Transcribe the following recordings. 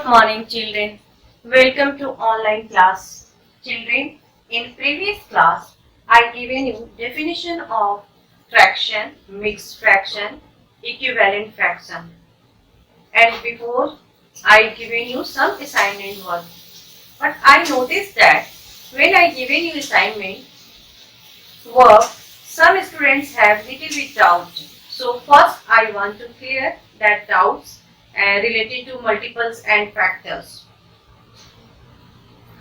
morning, children. Welcome to online class. Children, in previous class, I given you definition of fraction, mixed fraction, equivalent fraction. And before, I given you some assignment work. But I noticed that when I given you assignment work, some students have little bit doubt. So first, I want to clear that doubts related to multiples and factors.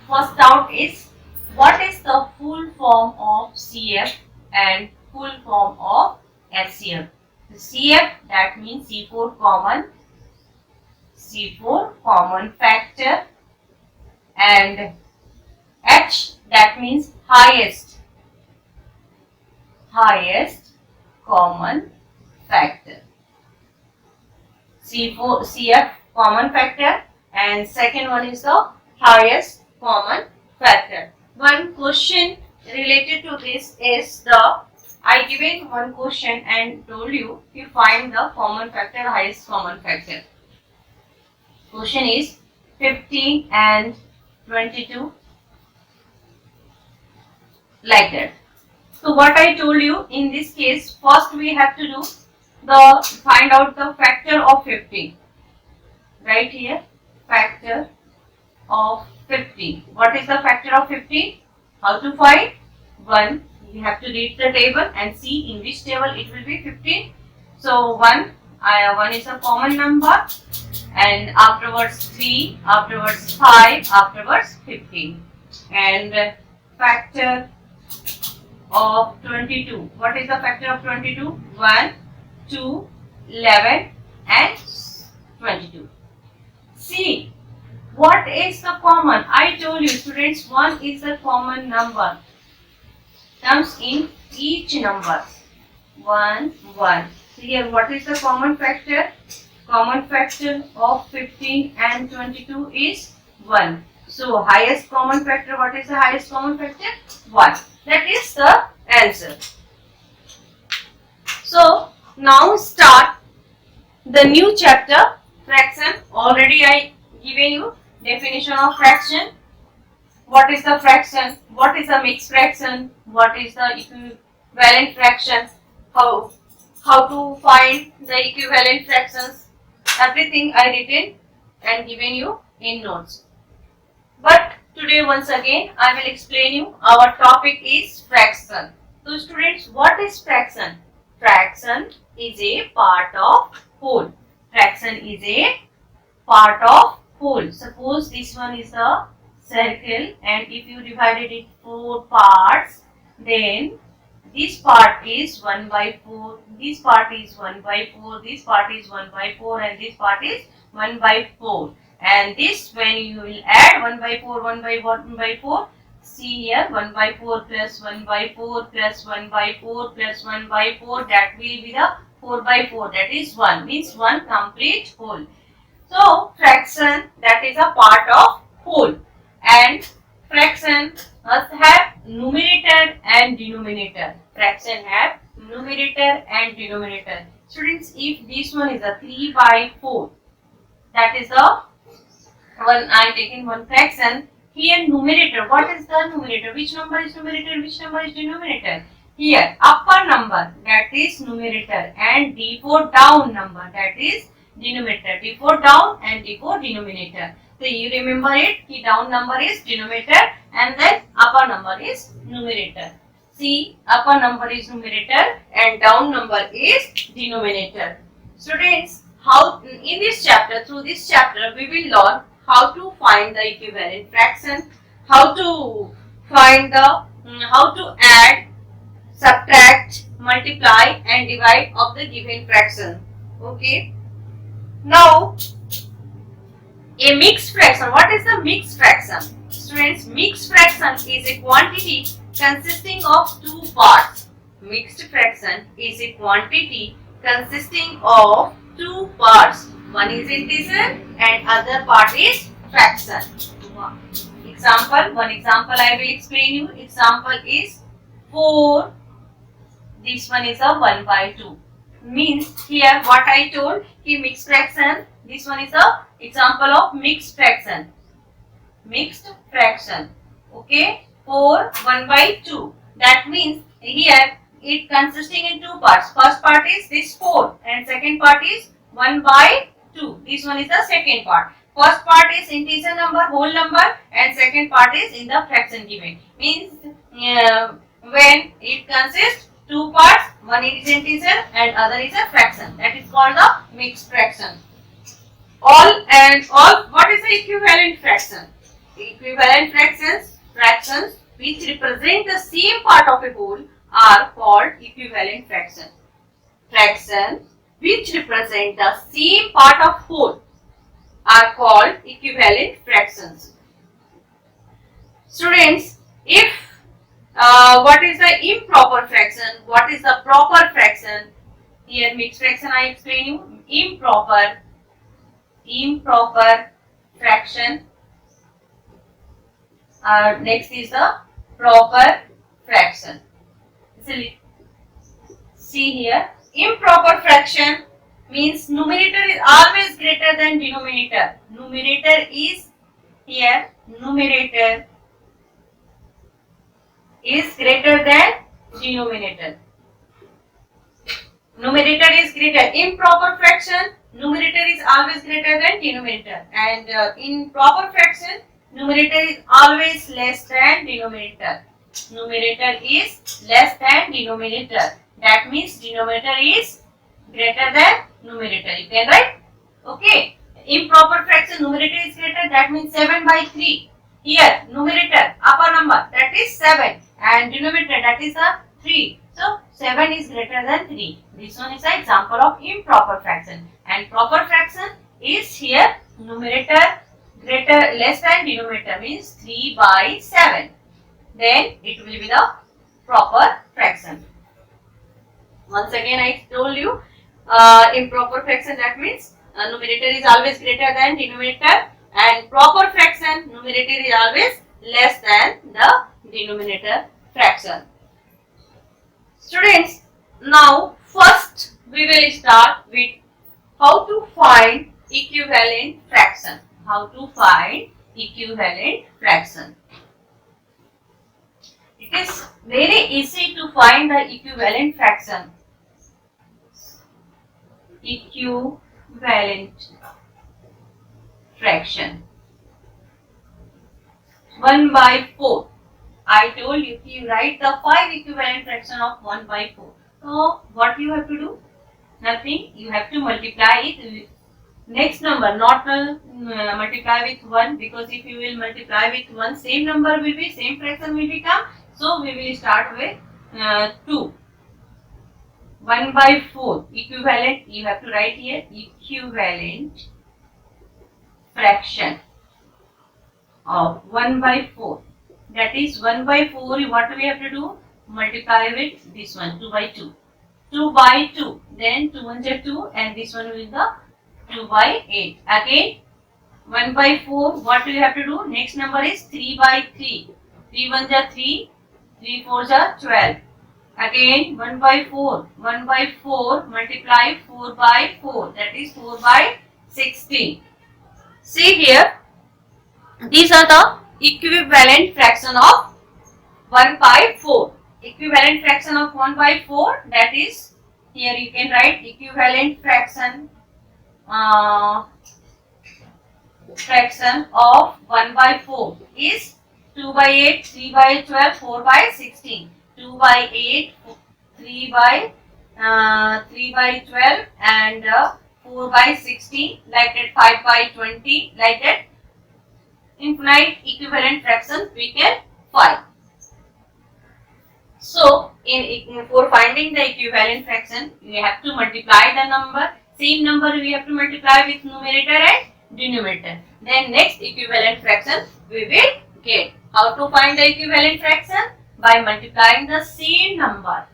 First doubt is, what is the full form of CF and full form of HCF? The CF, that means C4 common factor, and H, that means highest common factor. CF common factor, and second one is the highest common factor. One question related to this is I given one question and told you to find the common factor, highest common factor. Question is 15 and 22, like that. So what I told you in this case, first we have to do find out the factor of 50. Right here, factor of 50. What is the factor of 50? How to find? 1. You have to read the table and see in which table it will be 15. So 1 is a common number, and afterwards 3, afterwards 5, afterwards 15. And factor of 22. What is the factor of 22? 1, 2, 11 and 22. See, what is the common? I told you students, 1 is the common number. Comes in each number. 1, 1. So here, what is the common factor? Common factor of 15 and 22 is 1. So highest common factor, what is the highest common factor? 1. That is the answer. So now start the new chapter, fraction. Already I given you definition of fraction. What is the fraction? What is the mixed fraction? What is the equivalent fraction? How to find the equivalent fractions? Everything I written and given you in notes. But today once again I will explain you. Our topic is fraction. So students, what is fraction? Fraction is a part of whole. Fraction is a part of whole. Suppose this one is a circle, and if you divided it 4 parts, then this part is 1 by 4, this part is 1 by 4, this part is 1 by 4, and this part is 1 by 4. And this, when you will add 1 by 4, 1 by 1 by 4, see here 1 by 4 plus 1 by 4 plus 1 by 4 plus 1 by 4, that will be the 4 by 4, that is 1, means 1 complete whole. So fraction, that is a part of whole, and fraction must have numerator and denominator. Fraction have numerator and denominator. Students, if this one is a 3 by 4, that is the one I taken one fraction. Here numerator, what is the numerator? Which number is numerator? Which number is denominator? Here upper number, that is numerator, and D4 down number, that is denominator. D4 down and D4 denominator. So you remember it, the down number is denominator and then upper number is numerator. See, upper number is numerator and down number is denominator. Students, how in this chapter, through this chapter, we will learn how to find the equivalent fraction, how to find how to add, subtract, multiply and divide of the given fraction. Okay. Now, a mixed fraction. What is the mixed fraction? Students, mixed fraction is a quantity consisting of 2 parts. Mixed fraction is a quantity consisting of 2 parts. One is integer and other part is fraction. One example I will explain you. Example is 4. This one is a 1 by 2. Means here what I told, mixed fraction, this one is a Example of mixed fraction. Mixed fraction. Okay, 4 1 by 2. That means here it consisting in two parts. First part is this 4 and second part is 1 by 2. This one is the second part. First part is integer number, whole number, and second part is in the fraction given. Means when it consists two parts, one is integer and other is a fraction. That is called the mixed fraction. All. What is the equivalent fraction? Equivalent fractions which represent the same part of a whole are called equivalent fraction. Fractions which represent the same part of whole are called equivalent fractions. Students, if what is the improper fraction? What is the proper fraction? Here mixed fraction I explain you. Improper fraction. Next is the proper fraction. See here, improper fraction means numerator is always greater than denominator. Numerator is here, numerator is greater than denominator. Numerator is greater. Improper fraction, numerator is always greater than denominator, and in proper fraction, numerator is always less than denominator. Numerator is less than denominator. That means denominator is greater than numerator. You can write. Okay. Improper fraction, numerator is greater. That means 7 by 3. Here, numerator, upper number, that is 7. And denominator, that is a 3. So, 7 is greater than 3. This one is an example of improper fraction. And proper fraction is here, numerator less than denominator, means 3 by 7. Then it will be the proper fraction. Once again I told you, improper fraction, that means numerator is always greater than denominator, and proper fraction, numerator is always less than the denominator fraction. Students, now first we will start with how to find equivalent fraction. How to find equivalent fraction. It is very easy to find the equivalent fraction. Equivalent fraction. 1 by 4. I told you, if you write the 5 equivalent fraction of 1 by 4. So, what you have to do? Nothing. You have to multiply it with next number, not multiply with 1, because if you will multiply with 1, same number will be, same fraction will become. So, we will start with 2. 1 by 4. Equivalent, you have to write here, equivalent fraction of 1 by 4. That is 1 by 4, what we have to do? Multiply with this one, 2 by 2. 2 by 2. Then 2 1 is 2 and this one will be the 2 by 8. Again 1 by 4, what do you have to do? Next number is 3 by 3. 3 1 is 3, 3 4 is 12. Again 1 by 4. 1 by 4 multiply 4 by 4. That is 4 by 16. See here, these are the equivalent fraction of 1 by 4. Equivalent fraction of 1 by 4, that is, here you can write equivalent fraction of 1 by 4 is 2 by 8, 3 by 12, 4 by 16. 2 by 8, 3 by 12 and 4 by 16, like that 5 by 20, like that infinite equivalent fractions we can find. So, for finding the equivalent fraction, we have to multiply the number. Same number we have to multiply with numerator and denominator. Then next equivalent fraction we will get. How to find the equivalent fraction? By multiplying the same number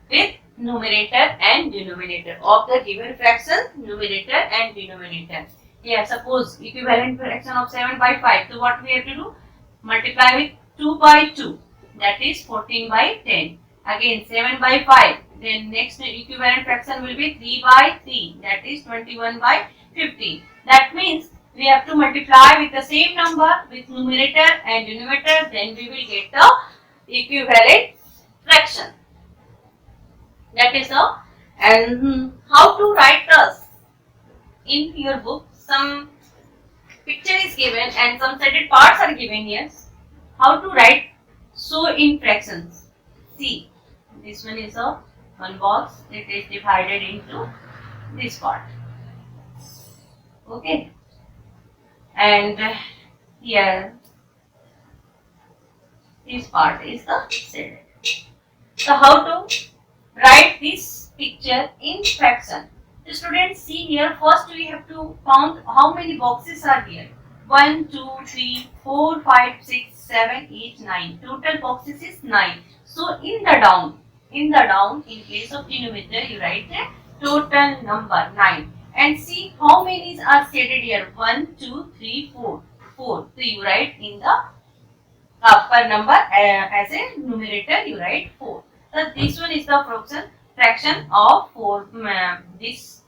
with numerator and denominator of the given fraction, numerator and denominator. Here, suppose equivalent fraction of 7 by 5. So, what we have to do? Multiply with 2 by 2. That is 14 by 10. Again 7 by 5. Then next equivalent fraction will be 3 by 3. That is 21 by 15. That means we have to multiply with the same number with numerator and denominator, then we will get the equivalent fraction. That is the, and how to write this? In your book, some picture is given and some shaded parts are given here. How to write so in fractions? See, this one is a one box. It is divided into this part. Okay, and here this part is the shaded. So how to write this picture in fraction? The students, see here, first we have to count how many boxes are here. 1, 2, 3, 4, 5, 6, 7, 8, 9. Total boxes is 9. So in the down, in place of denominator, you write the total number 9. And see how many are shaded here. 1, 2, 3, 4. 4. So you write in the upper number as a numerator, you write 4. So this one is the fraction of 4. This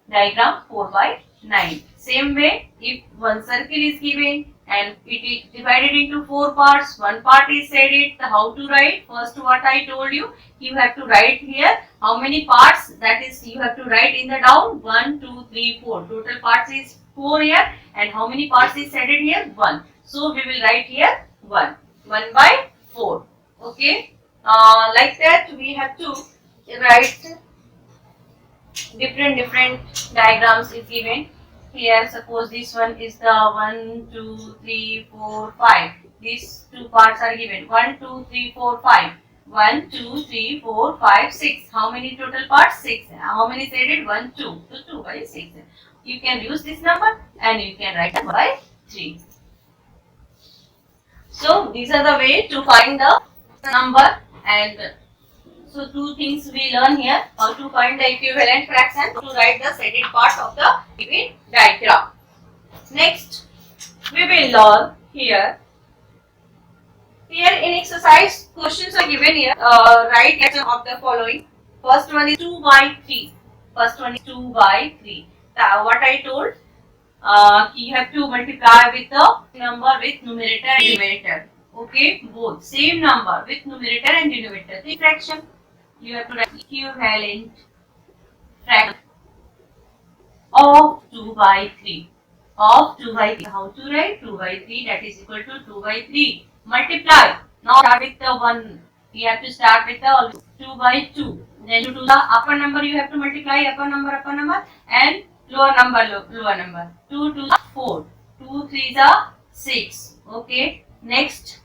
diagram 4 by 9. Same way, if one circle is given and it is divided into 4 parts, one part is shaded, how to write? First, what I told you, you have to write here how many parts, that is, you have to write in the down 1, 2, 3, 4. Total parts is 4 here, and how many parts is shaded here? 1. So we will write here 1. 1 by 4. Okay. Like that, we have to write different diagrams is given. Here, suppose this one is the 1, 2, 3, 4, 5. These two parts are given. 1, 2, 3, 4, 5. 1, 2, 3, 4, 5, 6. How many total parts? 6. How many shaded? 1, 2. So 2 by 6. You can use this number and you can write 1 by 3. So these are the way to find the number, and so two things we learn here: how to find the equivalent fraction, to write the shaded part of the given diagram. Next, we will learn here. Here in exercise, questions are given here. Write fraction of the following. First one is 2 by 3. First one is 2 by 3. What I told, you have to multiply with the number with numerator and denominator. Okay, both same number with numerator and denominator. The fraction, you have to write equivalent fraction of 2 by 3. Of 2 by 3. How to write? 2 by 3, that is equal to 2 by 3. Multiply. Now start with the 1. You have to start with the 2 by 2. Then to the upper number, you have to multiply upper number, and lower number. 2 to 4. 2 3 is 6. Okay. Next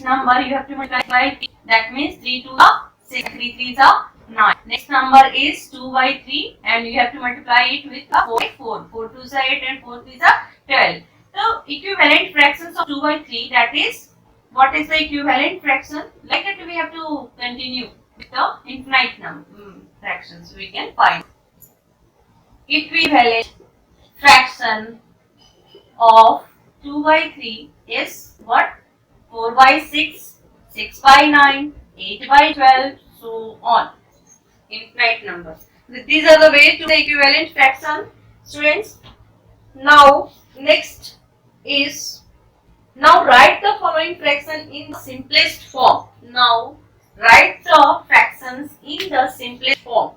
number you have to multiply. That means 3 to 6. 3 3 is 9. Next number is 2 by 3, and you have to multiply it with 4 by 4. 4 2 is 8 and 4 3 is 12. So equivalent fractions of 2 by 3, that is, what is the equivalent fraction? Like that we have to continue with the infinite fractions we can find. Equivalent fraction of 2 by 3 is what? 4 by 6, 6 by 9, 8 by 12, so on. Infinite numbers. These are the way to the equivalent fraction, students. Now, next is, now write the following fraction in the simplest form. Now, write the fractions in the simplest form.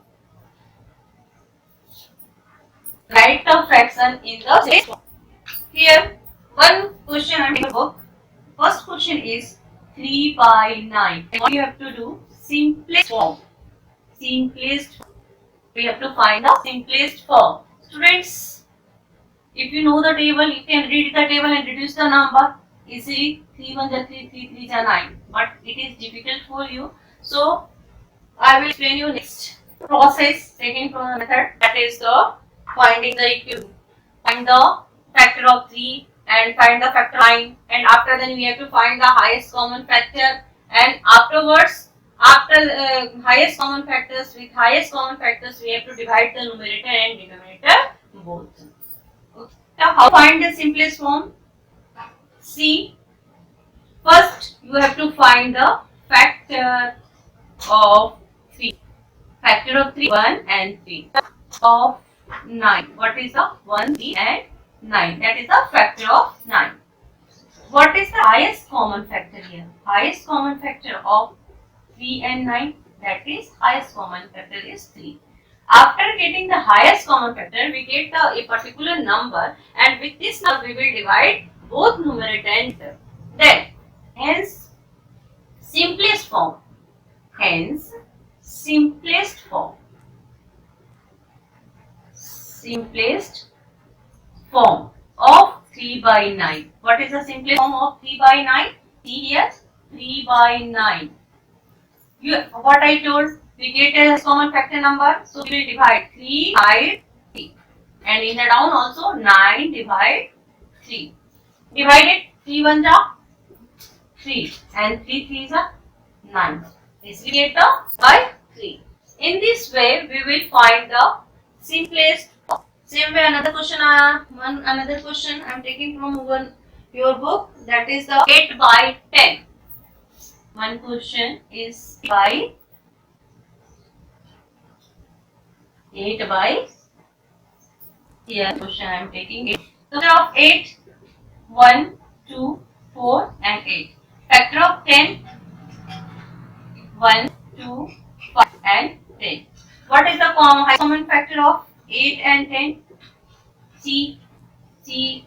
Write the fraction in the simplest form. Here, one question in the book. First question is 3 by 9. What you have to do? Simplest form. Simplest. We have to find the simplest form. Students, if you know the table, you can read the table and reduce the number easily. 3 1 is 3, 3 3 is 9. But it is difficult for you. So, I will explain you next process, second method, that is the finding the equivalent. Find the factor of 3 and find the factor 9, and after then we have to find the highest common factor, and afterwards, after highest common factors, with highest common factors we have to divide the numerator and denominator both. Okay. Now how to find the simplest form? See, first you have to find the factor of 3. Factor of 3, 1 and 3. Of 9. What is the 1, 3 and 9? That is the factor of 9. What is the highest common factor here? Highest common factor of 3 and 9? That is highest common factor is 3. After getting the highest common factor, we get a particular number, and with this number we will divide both numerator and numerator. Then, hence, simplest form. Hence, simplest form. Simplest form of 3 by 9. What is the simplest form of 3 by 9? See here, 3 by 9. What I told, we get a common factor number, so we will divide 3 by 3. And in the down also 9 divide 3. Divided 3 1 ja 3 and 3 3 ja 9. This we get the by 3. In this way, we will find the simplest form. Same way, another question I am taking from your book, that is the 8 by 10. One question is by 8 by, here question I am taking 8. Factor of 8, 1, 2, 4 and 8. Factor of 10, 1, 2, 5 and 10. What is the common factor of 8 and 10? See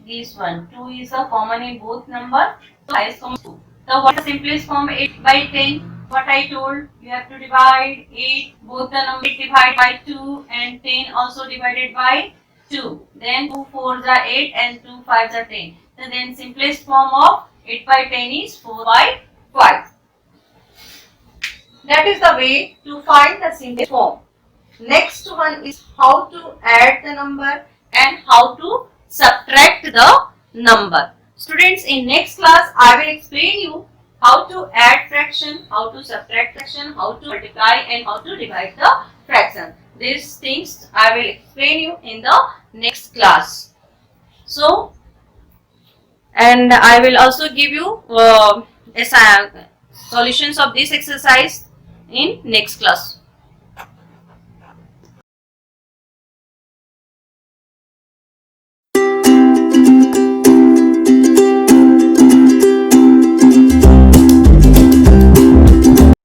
this one. 2 is a common in both number. So highest common 2. So what is the simplest form? 8 by 10. What I told, you have to divide 8, both the numbers divide by 2 and 10 also divided by 2. Then 2 4s are 8 and 2 5s are 10. So then simplest form of 8 by 10 is 4 by 5. That is the way to find the simplest form. Next one is how to add the number and how to subtract the number. Students, in next class I will explain you how to add fraction, how to subtract fraction, how to multiply and how to divide the fraction. These things I will explain you in the next class. So, and I will also give you solutions of this exercise in next class.